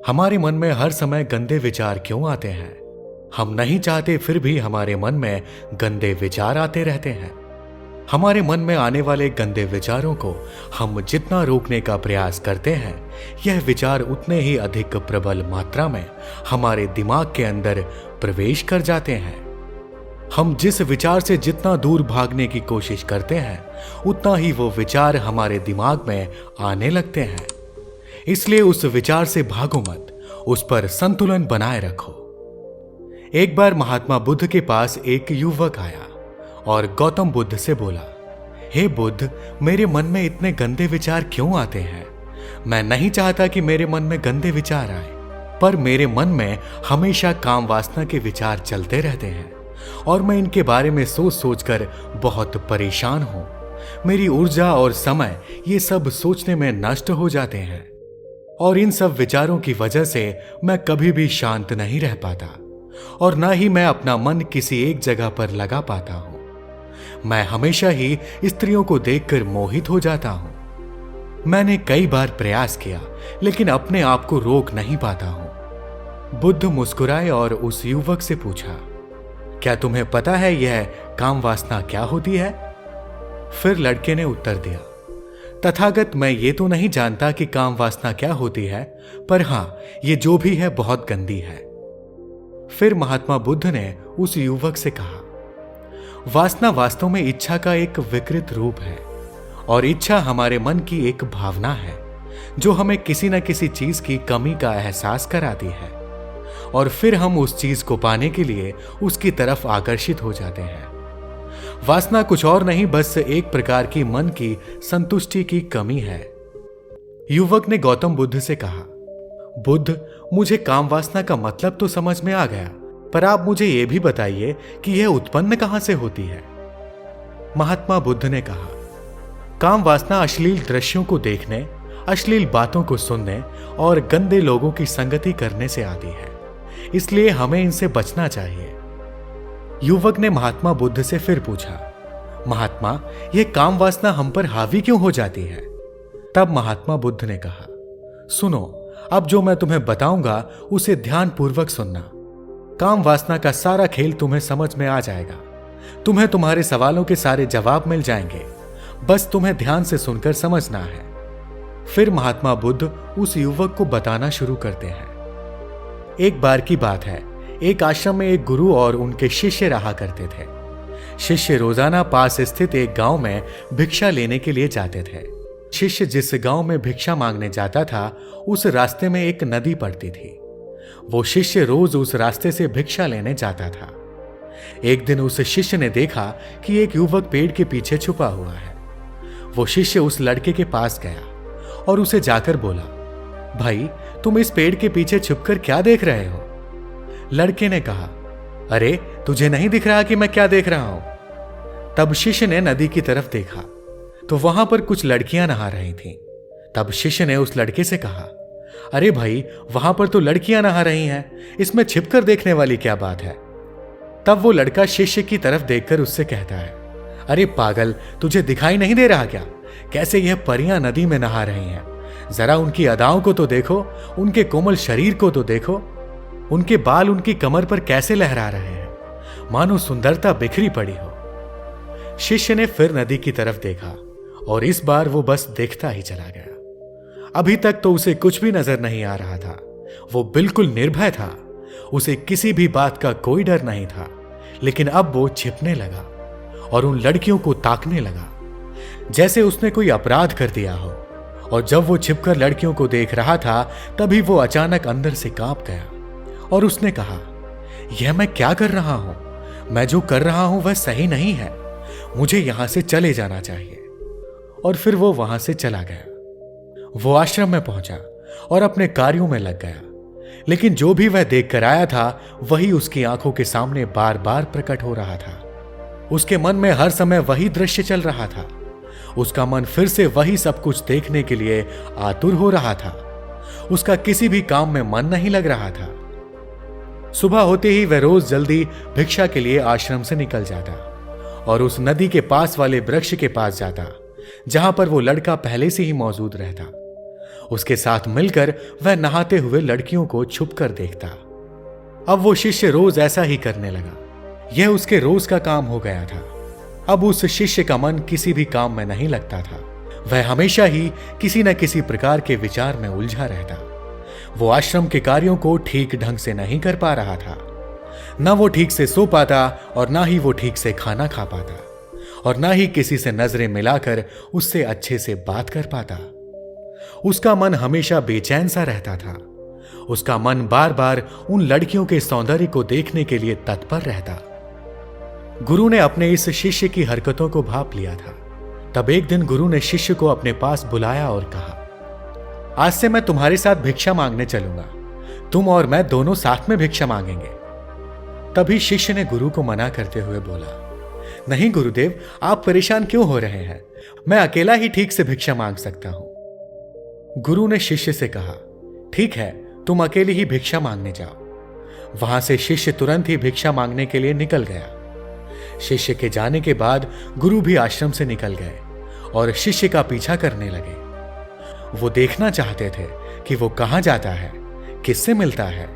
हमारे मन में हर समय गंदे विचार क्यों आते हैं? हम नहीं चाहते फिर भी हमारे मन में गंदे विचार आते रहते हैं। हमारे मन में आने वाले गंदे विचारों को हम जितना रोकने का प्रयास करते हैं, यह विचार उतने ही अधिक प्रबल मात्रा में हमारे दिमाग के अंदर प्रवेश कर जाते हैं। हम जिस विचार से जितना दूर भागने की कोशिश करते हैं, उतना ही वो विचार हमारे दिमाग में आने लगते हैं। इसलिए उस विचार से भागो मत, उस पर संतुलन बनाए रखो। एक बार महात्मा बुद्ध के पास एक युवक आया और गौतम बुद्ध से बोला, हे बुद्ध, मेरे मन में इतने गंदे विचार क्यों आते हैं? मैं नहीं चाहता कि मेरे मन में गंदे विचार आए, पर मेरे मन में हमेशा काम वासना के विचार चलते रहते हैं और मैं इनके बारे में सोच सोचकर बहुत परेशान हूं। मेरी ऊर्जा और समय ये सब सोचने में नष्ट हो जाते हैं और इन सब विचारों की वजह से मैं कभी भी शांत नहीं रह पाता और ना ही मैं अपना मन किसी एक जगह पर लगा पाता हूं। मैं हमेशा ही स्त्रियों को देखकर मोहित हो जाता हूं। मैंने कई बार प्रयास किया, लेकिन अपने आप को रोक नहीं पाता हूं। बुद्ध मुस्कुराए और उस युवक से पूछा, क्या तुम्हें पता है यह काम वासना क्या होती है? फिर लड़के ने उत्तर दिया, तथागत, मैं ये तो नहीं जानता कि काम वासना क्या होती है, पर हां, ये जो भी है बहुत गंदी है। फिर महात्मा बुद्ध ने उस युवक से कहा, वासना वास्तव में इच्छा का एक विकृत रूप है और इच्छा हमारे मन की एक भावना है जो हमें किसी न किसी चीज की कमी का एहसास कराती है और फिर हम उस चीज को पाने के लिए उसकी तरफ आकर्षित हो जाते हैं। वासना कुछ और नहीं, बस एक प्रकार की मन की संतुष्टि की कमी है। युवक ने गौतम बुद्ध से कहा, बुद्ध, मुझे काम वासना का मतलब तो समझ में आ गया, पर आप मुझे यह भी बताइए कि यह उत्पन्न कहां से होती है? महात्मा बुद्ध ने कहा, काम वासना अश्लील दृश्यों को देखने, अश्लील बातों को सुनने और गंदे लोगों की संगति करने से आती है, इसलिए हमें इनसे बचना चाहिए। युवक ने महात्मा बुद्ध से फिर पूछा, महात्मा, यह काम वासना हम पर हावी क्यों हो जाती है? तब महात्मा बुद्ध ने कहा, सुनो, अब जो मैं तुम्हें बताऊंगा उसे ध्यानपूर्वक सुनना। काम वासना का सारा खेल तुम्हें समझ में आ जाएगा। तुम्हें तुम्हारे सवालों के सारे जवाब मिल जाएंगे, बस तुम्हें ध्यान से सुनकर समझना है। फिर महात्मा बुद्ध उस युवक को बताना शुरू करते हैं। एक बार की बात है, एक आश्रम में एक गुरु और उनके शिष्य रहा करते थे। शिष्य रोजाना पास स्थित एक गांव में भिक्षा लेने के लिए जाते थे। शिष्य जिस गांव में भिक्षा मांगने जाता था, उस रास्ते में एक नदी पड़ती थी। वो शिष्य रोज उस रास्ते से भिक्षा लेने जाता था। एक दिन उस शिष्य ने देखा कि एक युवक पेड़ के पीछे छुपा हुआ है। वो शिष्य उस लड़के के पास गया और उसे जाकर बोला, भाई, तुम इस पेड़ के पीछे छुपकर क्या देख रहे हो? लड़के ने कहा, अरे, तुझे नहीं दिख रहा कि मैं क्या देख रहा हूं? तब शिष्य ने नदी की तरफ देखा तो वहां पर कुछ लड़कियां नहा रही थीं। तब शिष्य ने उस लड़के से कहा, अरे भाई, वहां पर तो लड़कियां नहा रही हैं, इसमें छिपकर देखने वाली क्या बात है? तब वो लड़का शिष्य की तरफ देखकर उससे कहता है, अरे पागल, तुझे दिखाई नहीं दे रहा क्या? कैसे यह परियां नदी में नहा रही हैं? जरा उनकी अदाओं को तो देखो, उनके कोमल शरीर को तो देखो, उनके बाल उनकी कमर पर कैसे लहरा रहे हैं, मानो सुंदरता बिखरी पड़ी हो। शिष्य ने फिर नदी की तरफ देखा और इस बार वो बस देखता ही चला गया। अभी तक तो उसे कुछ भी नजर नहीं आ रहा था। वो बिल्कुल निर्भय था, उसे किसी भी बात का कोई डर नहीं था। लेकिन अब वो छिपने लगा और उन लड़कियों को ताकने लगा जैसे उसने कोई अपराध कर दिया हो। और जब वो छिपकर लड़कियों को देख रहा था, तभी वो अचानक अंदर से कांप गया और उसने कहा, यह मैं क्या कर रहा हूं? मैं जो कर रहा हूं वह सही नहीं है, मुझे यहां से चले जाना चाहिए। और फिर वो वहां से चला गया। वो आश्रम में पहुंचा और अपने कार्यों में लग गया। लेकिन जो भी वह देख कर आया था, वही उसकी आंखों के सामने बार बार प्रकट हो रहा था। उसके मन में हर समय वही दृश्य चल रहा था। उसका मन फिर से वही सब कुछ देखने के लिए आतुर हो रहा था। उसका किसी भी काम में मन नहीं लग रहा था। सुबह होते ही वह रोज जल्दी भिक्षा के लिए आश्रम से निकल जाता और उस नदी के पास वाले वृक्ष के पास जाता, जहां पर वो लड़का पहले से ही मौजूद रहता। उसके साथ मिलकर वह नहाते हुए लड़कियों को छुप कर देखता। अब वो शिष्य रोज ऐसा ही करने लगा। यह उसके रोज का काम हो गया था। अब उस शिष्य का मन किसी भी काम में नहीं लगता था। वह हमेशा ही किसी न किसी प्रकार के विचार में उलझा रहता। वो आश्रम के कार्यों को ठीक ढंग से नहीं कर पा रहा था। न वो ठीक से सो पाता और ना ही वो ठीक से खाना खा पाता और ना ही किसी से नजरें मिलाकर उससे अच्छे से बात कर पाता। उसका मन हमेशा बेचैन सा रहता था। उसका मन बार बार उन लड़कियों के सौंदर्य को देखने के लिए तत्पर रहता। गुरु ने अपने इस शिष्य की हरकतों को भांप लिया था। तब एक दिन गुरु ने शिष्य को अपने पास बुलाया और कहा, आज से मैं तुम्हारे साथ भिक्षा मांगने चलूंगा। तुम और मैं दोनों साथ में भिक्षा मांगेंगे। तभी शिष्य ने गुरु को मना करते हुए बोला, नहीं गुरुदेव, आप परेशान क्यों हो रहे हैं? मैं अकेला ही ठीक से भिक्षा मांग सकता हूं। गुरु ने शिष्य से कहा, ठीक है, तुम अकेले ही भिक्षा मांगने जाओ। वहां से शिष्य तुरंत ही भिक्षा मांगने के लिए निकल गया। शिष्य के जाने के बाद गुरु भी आश्रम से निकल गए और शिष्य का पीछा करने लगे। वो देखना चाहते थे कि वो कहां जाता है, किससे मिलता है।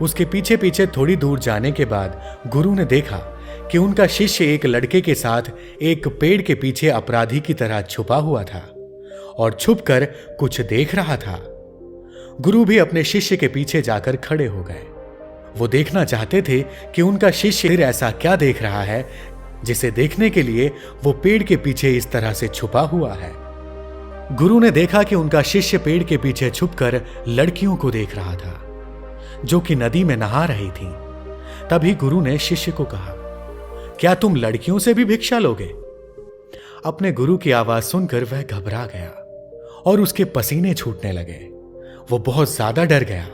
उसके पीछे पीछे थोड़ी दूर जाने के बाद गुरु ने देखा कि उनका शिष्य एक लड़के के साथ एक पेड़ के पीछे अपराधी की तरह छुपा हुआ था और छुपकर कुछ देख रहा था। गुरु भी अपने शिष्य के पीछे जाकर खड़े हो गए। वो देखना चाहते थे कि उनका शिष्य ऐसा क्या देख रहा है जिसे देखने के लिए वो पेड़ के पीछे इस तरह से छुपा हुआ है। गुरु ने देखा कि उनका शिष्य पेड़ के पीछे छुपकर लड़कियों को देख रहा था जो कि नदी में नहा रही थीं। तभी गुरु ने शिष्य को कहा, क्या तुम लड़कियों से भी भिक्षा लोगे? अपने गुरु की आवाज सुनकर वह घबरा गया और उसके पसीने छूटने लगे। वो बहुत ज्यादा डर गया,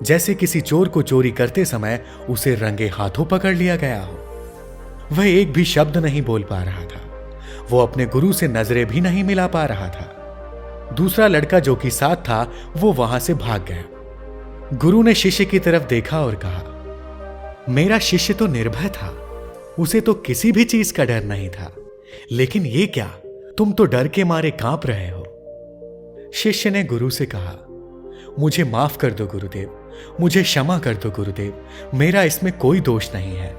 जैसे किसी चोर को चोरी करते समय उसे रंगे हाथों पकड़ लिया गया हो। वह एक भी शब्द नहीं बोल पा रहा था। वो अपने गुरु से नजरें भी नहीं मिला पा रहा था। दूसरा लड़का जो कि साथ था वो वहां से भाग गया। गुरु ने शिष्य की तरफ देखा और कहा, मेरा शिष्य तो निर्भय था, उसे तो किसी भी चीज का डर नहीं था, लेकिन ये क्या, तुम तो डर के मारे कांप रहे हो। शिष्य ने गुरु से कहा, मुझे माफ कर दो गुरुदेव, मुझे क्षमा कर दो गुरुदेव, मेरा इसमें कोई दोष नहीं है।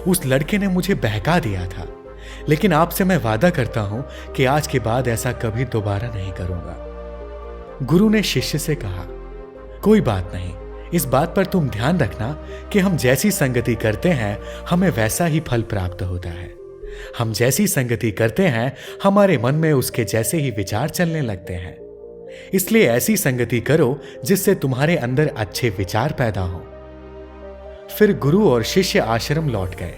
उस लड़के ने मुझे बहका दिया था, लेकिन आपसे मैं वादा करता हूं कि आज के बाद ऐसा कभी दोबारा नहीं करूंगा। गुरु ने शिष्य से कहा, कोई बात नहीं, इस बात पर तुम ध्यान रखना कि हम जैसी संगति करते हैं हमें वैसा ही फल प्राप्त होता है। हम जैसी संगति करते हैं हमारे मन में उसके जैसे ही विचार चलने लगते हैं। इसलिए ऐसी संगति करो जिससे तुम्हारे अंदर अच्छे विचार पैदा हो। फिर गुरु और शिष्य आश्रम लौट गए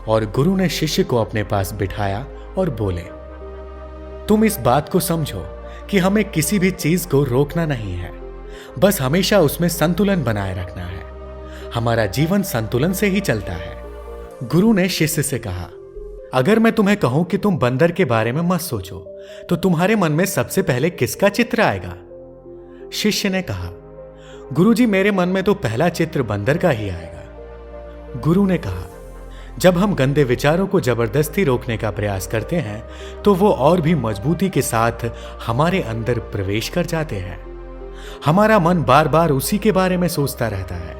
और गुरु ने शिष्य को अपने पास बिठाया और बोले, तुम इस बात को समझो कि हमें किसी भी चीज को रोकना नहीं है, बस हमेशा उसमें संतुलन बनाए रखना है। हमारा जीवन संतुलन से ही चलता है। गुरु ने शिष्य से कहा, अगर मैं तुम्हें कहूं कि तुम बंदर के बारे में मत सोचो तो तुम्हारे मन में सबसे पहले किसका चित्र आएगा? शिष्य ने कहा, गुरुजी, मेरे मन में तो पहला चित्र बंदर का ही आएगा। गुरु ने कहा, जब हम गंदे विचारों को जबरदस्ती रोकने का प्रयास करते हैं तो वो और भी मजबूती के साथ हमारे अंदर प्रवेश कर जाते हैं। हमारा मन बार बार उसी के बारे में सोचता रहता है,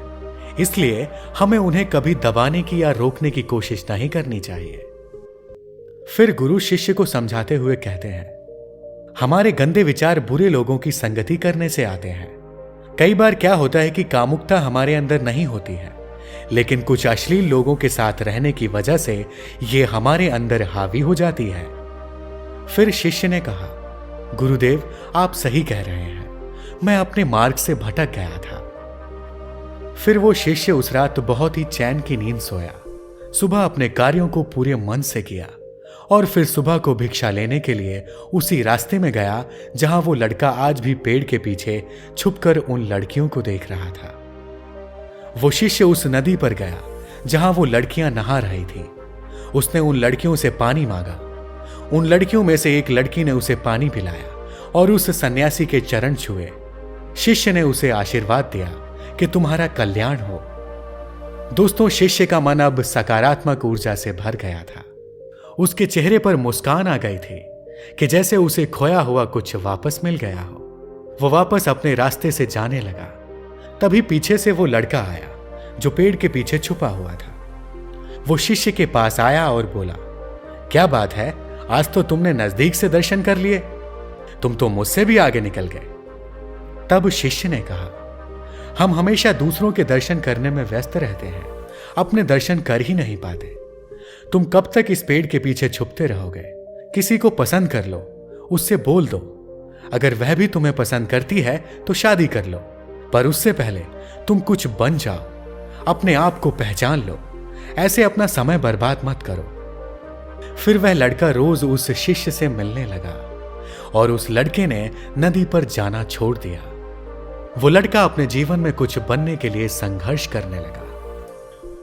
इसलिए हमें उन्हें कभी दबाने की या रोकने की कोशिश नहीं करनी चाहिए। फिर गुरु शिष्य को समझाते हुए कहते हैं, हमारे गंदे विचार बुरे लोगों की संगति करने से आते हैं। कई बार क्या होता है कि कामुकता हमारे अंदर नहीं होती है, लेकिन कुछ अश्लील लोगों के साथ रहने की वजह से ये हमारे अंदर हावी हो जाती है। फिर शिष्य ने कहा, गुरुदेव, आप सही कह रहे हैं, मैं अपने मार्ग से भटक गया था। फिर वो शिष्य उस रात बहुत ही चैन की नींद सोया। सुबह अपने कार्यों को पूरे मन से किया और फिर सुबह को भिक्षा लेने के लिए उसी रास्ते में गया जहां वो लड़का आज भी पेड़ के पीछे छुपकर उन लड़कियों को देख रहा था। वो शिष्य उस नदी पर गया जहां वो लड़कियां नहा रही थी। उसने उन लड़कियों से पानी मांगा। उन लड़कियों में से एक लड़की ने उसे पानी पिलाया और उस सन्यासी के चरण छुए। शिष्य ने उसे आशीर्वाद दिया कि तुम्हारा कल्याण हो। दोस्तों, शिष्य का मन अब सकारात्मक ऊर्जा से भर गया था। उसके चेहरे पर मुस्कान आ गई थी कि जैसे उसे खोया हुआ कुछ वापस मिल गया हो। वो वापस अपने रास्ते से जाने लगा। तभी पीछे से वो लड़का आया जो पेड़ के पीछे छुपा हुआ था। वो शिष्य के पास आया और बोला, क्या बात है, आज तो तुमने नजदीक से दर्शन कर लिए, तुम तो मुझसे भी आगे निकल गए। तब शिष्य ने कहा, हम हमेशा दूसरों के दर्शन करने में व्यस्त रहते हैं, अपने दर्शन कर ही नहीं पाते। तुम कब तक इस पेड़ के पीछे छुपते रहोगे? किसी को पसंद कर लो, उससे बोल दो। अगर वह भी तुम्हें पसंद करती है तो शादी कर लो, पर उससे पहले तुम कुछ बन जाओ, अपने आप को पहचान लो। ऐसे अपना समय बर्बाद मत करो। फिर वह लड़का रोज उस शिष्य से मिलने लगा और उस लड़के ने नदी पर जाना छोड़ दिया। वो लड़का अपने जीवन में कुछ बनने के लिए संघर्ष करने लगा।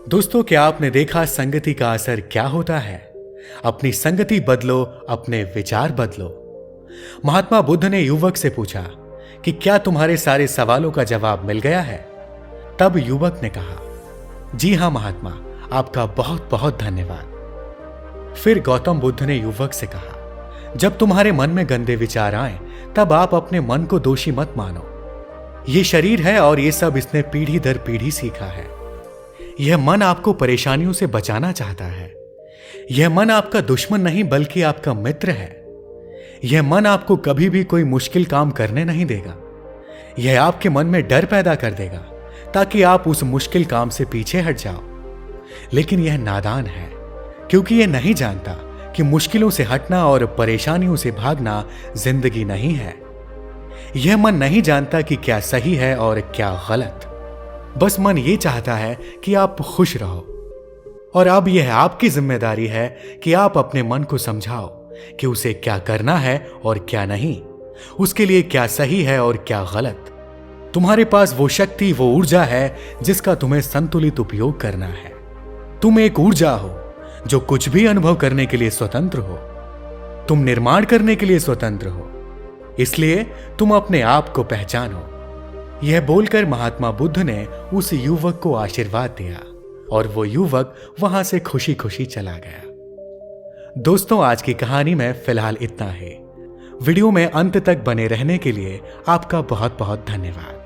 दोस्तों, क्या आपने देखा संगति का असर क्या होता है? अपनी संगति बदलो, अपने विचार बदलो। महात्मा बुद्ध ने युवक से पूछा कि क्या तुम्हारे सारे सवालों का जवाब मिल गया है? तब युवक ने कहा, जी हां महात्मा, आपका बहुत बहुत धन्यवाद। फिर गौतम बुद्ध ने युवक से कहा, जब तुम्हारे मन में गंदे विचार आए तब आप अपने मन को दोषी मत मानो। ये शरीर है और ये सब इसने पीढ़ी दर पीढ़ी सीखा है। यह मन आपको परेशानियों से बचाना चाहता है। यह मन आपका दुश्मन नहीं बल्कि आपका मित्र है। यह मन आपको कभी भी कोई मुश्किल काम करने नहीं देगा। यह आपके मन में डर पैदा कर देगा ताकि आप उस मुश्किल काम से पीछे हट जाओ। लेकिन यह नादान है क्योंकि यह नहीं जानता कि मुश्किलों से हटना और परेशानियों से भागना जिंदगी नहीं है। यह मन नहीं जानता कि क्या सही है और क्या गलत। बस मन ये चाहता है कि आप खुश रहो। और अब यह आपकी जिम्मेदारी है कि आप अपने मन को समझाओ कि उसे क्या करना है और क्या नहीं, उसके लिए क्या सही है और क्या गलत। तुम्हारे पास वो शक्ति, वो ऊर्जा है जिसका तुम्हें संतुलित उपयोग करना है। तुम एक ऊर्जा हो जो कुछ भी अनुभव करने के लिए स्वतंत्र हो। तुम निर्माण करने के लिए स्वतंत्र हो। इसलिए तुम अपने आप को पहचानो। यह बोलकर महात्मा बुद्ध ने उस युवक को आशीर्वाद दिया और वो युवक वहां से खुशी खुशी चला गया। दोस्तों, आज की कहानी में फिलहाल इतना ही। वीडियो में अंत तक बने रहने के लिए आपका बहुत बहुत धन्यवाद।